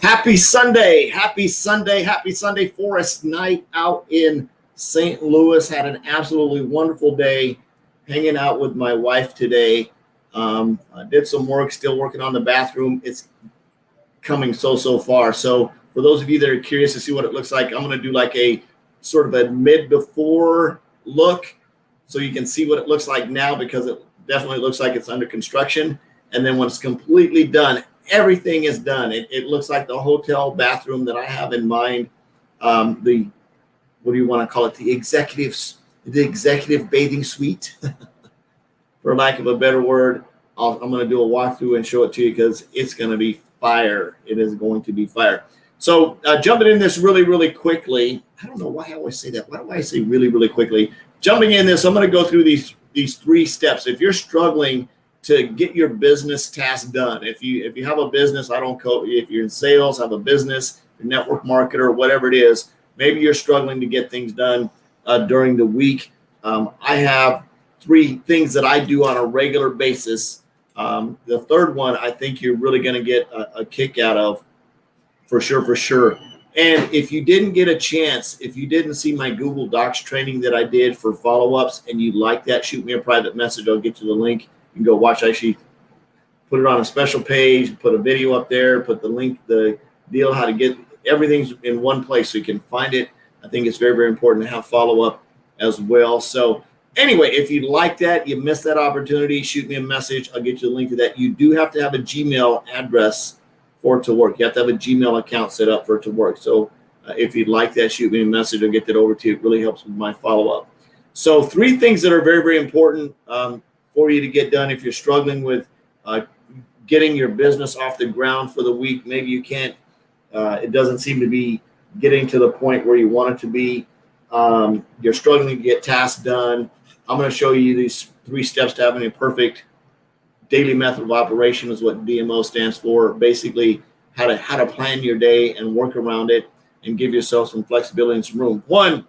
Happy Sunday. Happy Sunday. Happy Sunday. Forest night out in St. Louis. Had an absolutely wonderful day hanging out with my wife today. I did some work, still working on the bathroom. It's coming so far. So for those of you that are curious to see what it looks like, I'm going to do like a sort of a mid before look so you can see what it looks like now, because it definitely looks like it's under construction. And then when it's completely done, everything is done. It looks like the hotel bathroom that I have in mind. What do you want to call it? The executive bathing suite, for lack of a better word. I'm going to do a walkthrough and show it to you because it's going to be fire. It is going to be fire. So jumping in this really quickly. I don't know why I always say that. Why do I say really quickly? Jumping in this, I'm going to go through these 3 steps. If you're struggling to get your business tasks done, if you have a business, if you're in sales, have a business, you're a network marketer, whatever it is, maybe you're struggling to get things done during the week. I have 3 things that I do on a regular basis. The third one, I think you're really going to get a kick out of, for sure. And if you didn't get a chance, if you didn't see my Google Docs training that I did for follow-ups and you like that, shoot me a private message. I'll get you the link. You can go watch. I actually put it on a special page, put a video up there, put the link, the deal, how to get everything's in one place so you can find it. I think it's very important to have follow-up as well. So anyway, if you like that, you missed that opportunity, shoot me a message. I'll get you the link to that. You do have to have a Gmail address for it to work. You have to have a Gmail account set up for it to work. So if you'd like that, shoot me a message. I'll get that over to you. It really helps with my follow-up. So 3 things that are very important for you to get done if you're struggling with getting your business off the ground for the week. Maybe you can't, it doesn't seem to be getting to the point where you want it to be. You're struggling to get tasks done. I'm going to show you these 3 steps to having a perfect daily method of operation, is what DMO stands for. Basically, how to plan your day and work around it and give yourself some flexibility and some room. One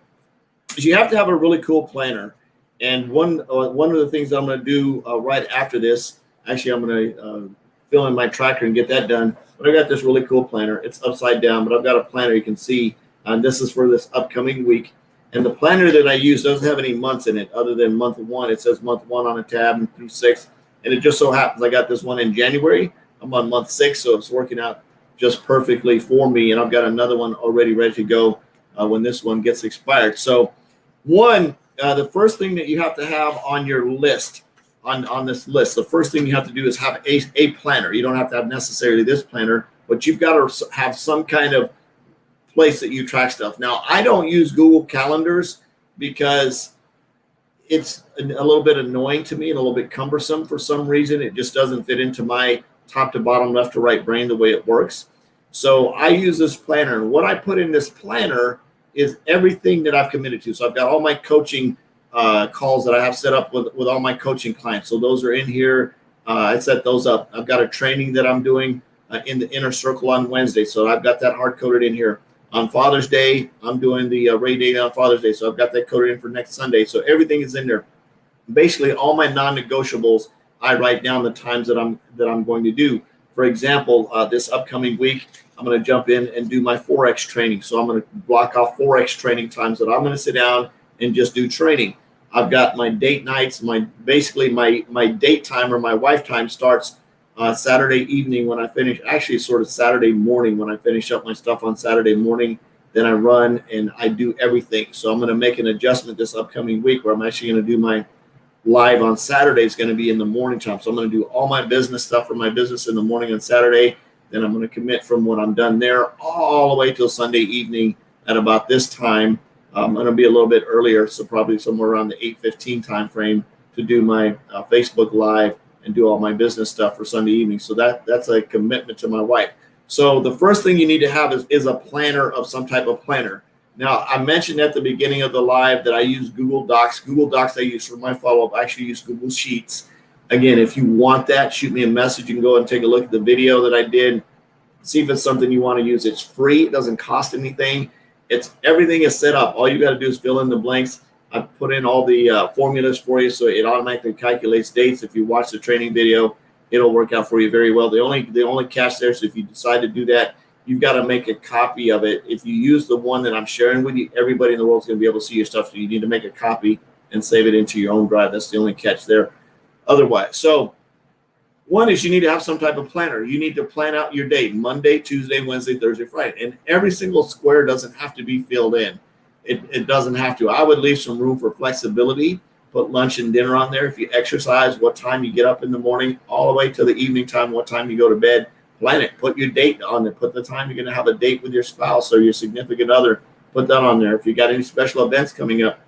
is you have to have a really cool planner. And one of the things I'm going to do right after this, actually, I'm going to fill in my tracker and get that done. But I got this really cool planner. It's upside down, but I've got a planner you can see. This is for this upcoming week. And the planner that I use doesn't have any months in it other than month 1. It says month 1 on a tab and through 6. And it just so happens I got this one in January. I'm on month 6, so it's working out just perfectly for me. And I've got another one already ready to go when this one gets expired. So the first thing that you have to have on your list, on this list, the first thing you have to do is have a planner. You don't have to have necessarily this planner, but you've got to have some kind of place that you track stuff. Now, I don't use Google Calendars because it's a little bit annoying to me and a little bit cumbersome for some reason. It just doesn't fit into my top to bottom, left to right brain the way it works. So I use this planner. And what I put in this planner is everything that I've committed to. So I've got all my coaching calls that I have set up with all my coaching clients. So those are in here. I set those up. I've got a training that I'm doing in the Inner Circle on Wednesday. So I've got that hard coded in here. On Father's Day, I'm doing the Ray Day on Father's Day. So I've got that coded in for next Sunday. So everything is in there. Basically, all my non-negotiables, I write down the times that I'm going to do. For example, this upcoming week, I'm going to jump in and do my Forex training. So I'm going to block off Forex training times that I'm going to sit down and just do training. I've got my date nights. My date time, or my wife time, starts Saturday evening when I finish. Actually, sort of Saturday morning when I finish up my stuff on Saturday morning. Then I run and I do everything. So I'm going to make an adjustment this upcoming week where I'm actually going to do my live on Saturday. Is going to be in the morning time. So I'm going to do all my business stuff for my business in the morning on Saturday. Then I'm going to commit from when I'm done there all the way till Sunday evening at about this time. I'm going to be a little bit earlier, so probably somewhere around the 8:15 time frame to do my Facebook Live and do all my business stuff for Sunday evening. So that's a commitment to my wife. So the first thing you need to have is a planner of some type of planner. Now, I mentioned at the beginning of the live that I use Google Docs. Google Docs I use for my follow-up. I actually use Google Sheets. Again, if you want that, shoot me a message. You can go and take a look at the video that I did. See if it's something you want to use. It's free. It doesn't cost anything. Everything is set up. All you got to do is fill in the blanks. I put in all the formulas for you, so it automatically calculates dates. If you watch the training video, it'll work out for you very well. The only catch there is if you decide to do that, you've got to make a copy of it. If you use the one that I'm sharing with you, everybody in the world is going to be able to see your stuff. So you need to make a copy and save it into your own drive. That's the only catch there. Otherwise, so one is you need to have some type of planner. You need to plan out your day, Monday, Tuesday, Wednesday, Thursday, Friday. And every single square doesn't have to be filled in. It doesn't have to. I would leave some room for flexibility, put lunch and dinner on there. If you exercise, what time you get up in the morning, all the way to the evening time, what time you go to bed, plan it. Put your date on there. Put the time you're going to have a date with your spouse or your significant other. Put that on there. If you got any special events coming up,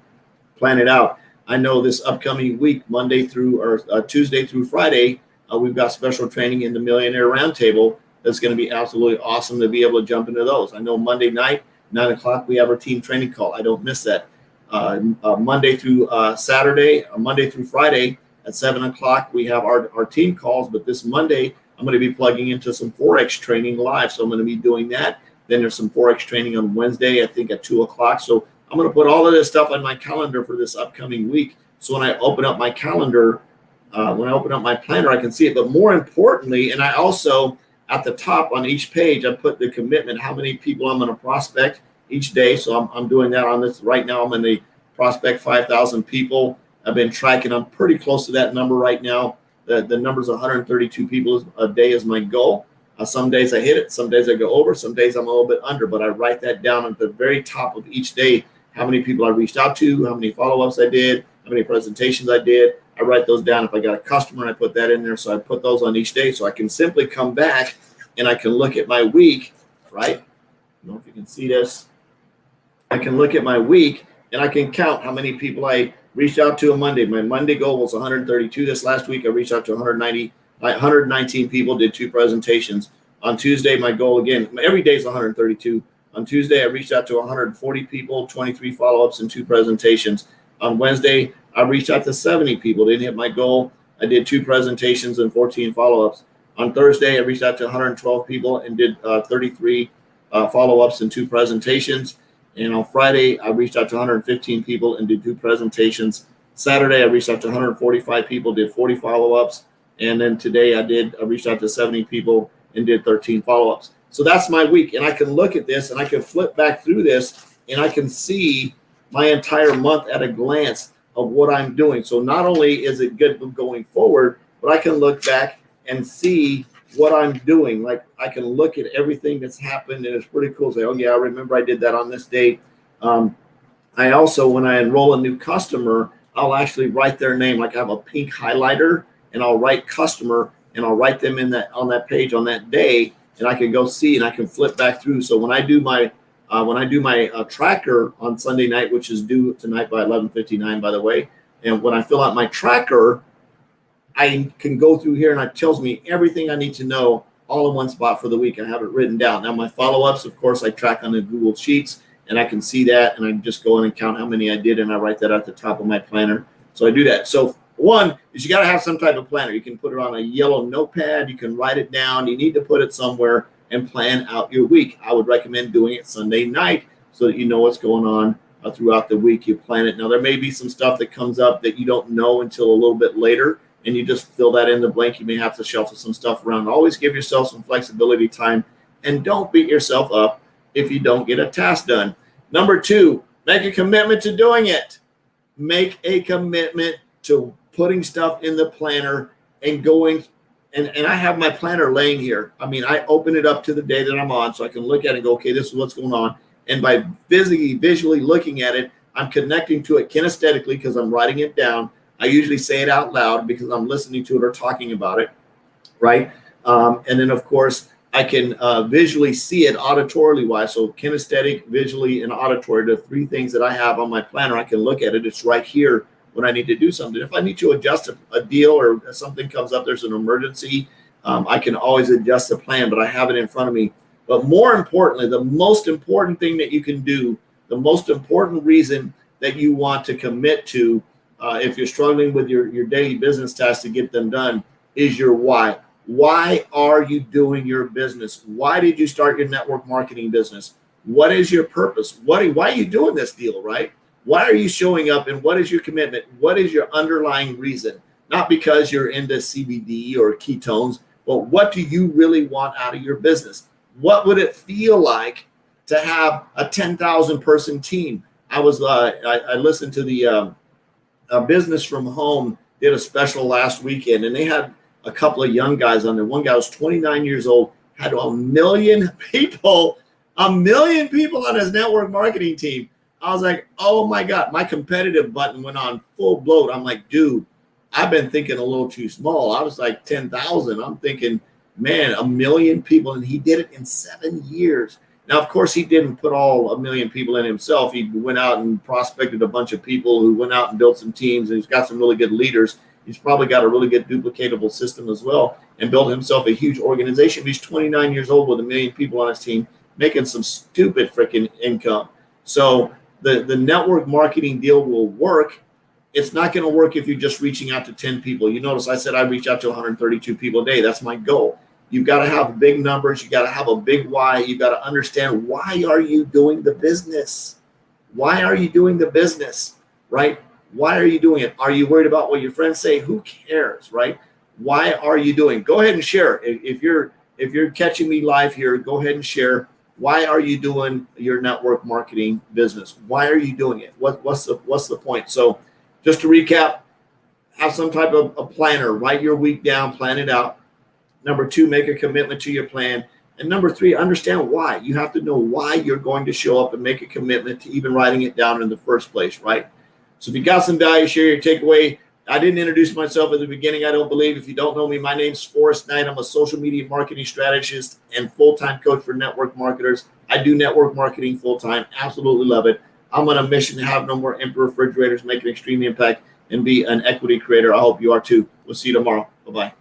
plan it out. I know this upcoming week, Tuesday through Friday, we've got special training in the Millionaire Roundtable. That's going to be absolutely awesome to be able to jump into those. I know Monday night, 9 o'clock, we have our team training call. I don't miss that. Monday through Saturday, Monday through Friday at 7 o'clock, we have our team calls. But this Monday, I'm going to be plugging into some Forex training live. So I'm going to be doing that. Then there's some Forex training on Wednesday, I think at 2 o'clock. So I'm going to put all of this stuff on my calendar for this upcoming week. So when I open up my calendar, when I open up my planner, I can see it. But more importantly, and I also, at the top on each page, I put the commitment, how many people I'm going to prospect each day. So I'm doing that on this right now. I'm in the prospect 5,000 people. I've been tracking. I'm pretty close to that number right now. The number's 132 people a day is my goal. Some days I hit it. Some days I go over. Some days I'm a little bit under. But I write that down at the very top of each day, how many people I reached out to, how many follow-ups I did, how many presentations I did. I write those down. If I got a customer, I put that in there. So I put those on each day so I can simply come back and I can look at my week, right? I don't know if you can see this. I can look at my week and I can count how many people I reached out to on Monday. My Monday goal was 132. This last week, I reached out to 119 people, did 2 presentations. On Tuesday, my goal again, every day is 132. On Tuesday, I reached out to 140 people, 23 follow-ups and 2 presentations. On Wednesday, I reached out to 70 people, didn't hit my goal. I did 2 presentations and 14 follow-ups. On Thursday, I reached out to 112 people and did 33 follow-ups and 2 presentations. And on Friday, I reached out to 115 people and did 2 presentations. Saturday, I reached out to 145 people, did 40 follow-ups. And then today, I reached out to 70 people and did 13 follow-ups. So that's my week. And I can look at this and I can flip back through this and I can see my entire month at a glance of what I'm doing. So not only is it good going forward, but I can look back and see what I'm doing. Like I can look at everything that's happened and it's pretty cool. Say, oh yeah, I remember I did that on this date. I also, when I enroll a new customer, I'll actually write their name. Like I have a pink highlighter and I'll write customer and I'll write them in that on that page on that day. And I can go see and I can flip back through. So when I do my tracker on Sunday night, which is due tonight by 11:59, by the way, and when I fill out my tracker, I can go through here and it tells me everything I need to know all in one spot for the week. I have it written down. Now my follow-ups, of course, I track on the Google Sheets and I can see that and I just go in and count how many I did and I write that at the top of my planner. So I do that. So one is you got to have some type of planner. You can put it on a yellow notepad. You can write it down. You need to put it somewhere and plan out your week. I would recommend doing it Sunday night so that you know what's going on throughout the week. You plan it. Now, there may be some stuff that comes up that you don't know until a little bit later, and you just fill that in the blank. You may have to shuffle some stuff around. Always give yourself some flexibility time, and don't beat yourself up if you don't get a task done. Number 2, make a commitment to doing it. Make a commitment to putting stuff in the planner and going. And I have my planner laying here. I mean, I open it up to the day that I'm on so I can look at it and go, okay, this is what's going on. And by visually looking at it, I'm connecting to it kinesthetically because I'm writing it down. I usually say it out loud because I'm listening to it or talking about it, right? And then, of course, I can visually see it auditorily wise. So kinesthetic, visually, and auditory, the 3 things that I have on my planner. I can look at it. It's right here when I need to do something. If I need to adjust a deal or something comes up, there's an emergency, I can always adjust the plan, but I have it in front of me. But more importantly, the most important thing that you can do, the most important reason that you want to commit to, if you're struggling with your daily business tasks to get them done, is your why. Why are you doing your business? Why did you start your network marketing business? What is your purpose? Why are you doing this deal, right? Why are you showing up and what is your commitment? What is your underlying reason? Not because you're into CBD or ketones, but what do you really want out of your business? What would it feel like to have a 10,000 person team? I listened to the Business from Home did a special last weekend, and they had a couple of young guys on there. One guy was 29 years old, had 1 million people on his network marketing team. I was like, oh my God, my competitive button went on full bloat. I'm like, dude, I've been thinking a little too small. I was like 10,000. I'm thinking, man, 1 million people. And he did it in 7 years. Now, of course, he didn't put all 1 million people in himself. He went out and prospected a bunch of people who went out and built some teams. And he's got some really good leaders. He's probably got a really good duplicatable system as well and built himself a huge organization. He's 29 years old with 1 million people on his team, making some stupid freaking income. So the network marketing deal will work. It's not going to work if you're just reaching out to 10 people. You notice I said I reach out to 132 people a day. That's my goal. You've got to have big numbers. You got to have a big why. You got to understand, why are you doing the business? Why are you doing the business, right? Why are you doing it? Are you worried about what your friends say? Who cares, right? Why are you doing? Go ahead and share. If you're catching me live here, go ahead and share. Why are you doing your network marketing business? Why are you doing it? What's the point? So just to recap, have some type of a planner. Write your week down, plan it out. Number 2, make a commitment to your plan. And number 3, understand why. You have to know why you're going to show up and make a commitment to even writing it down in the first place, right? So if you got some value, share your takeaway. I didn't introduce myself at the beginning, I don't believe. If you don't know me, my name's Forrest Knight. I'm a social media marketing strategist and full-time coach for network marketers. I do network marketing full-time. Absolutely love it. I'm on a mission to have no more empty refrigerators, make an extreme impact, and be an equity creator. I hope you are too. We'll see you tomorrow. Bye-bye.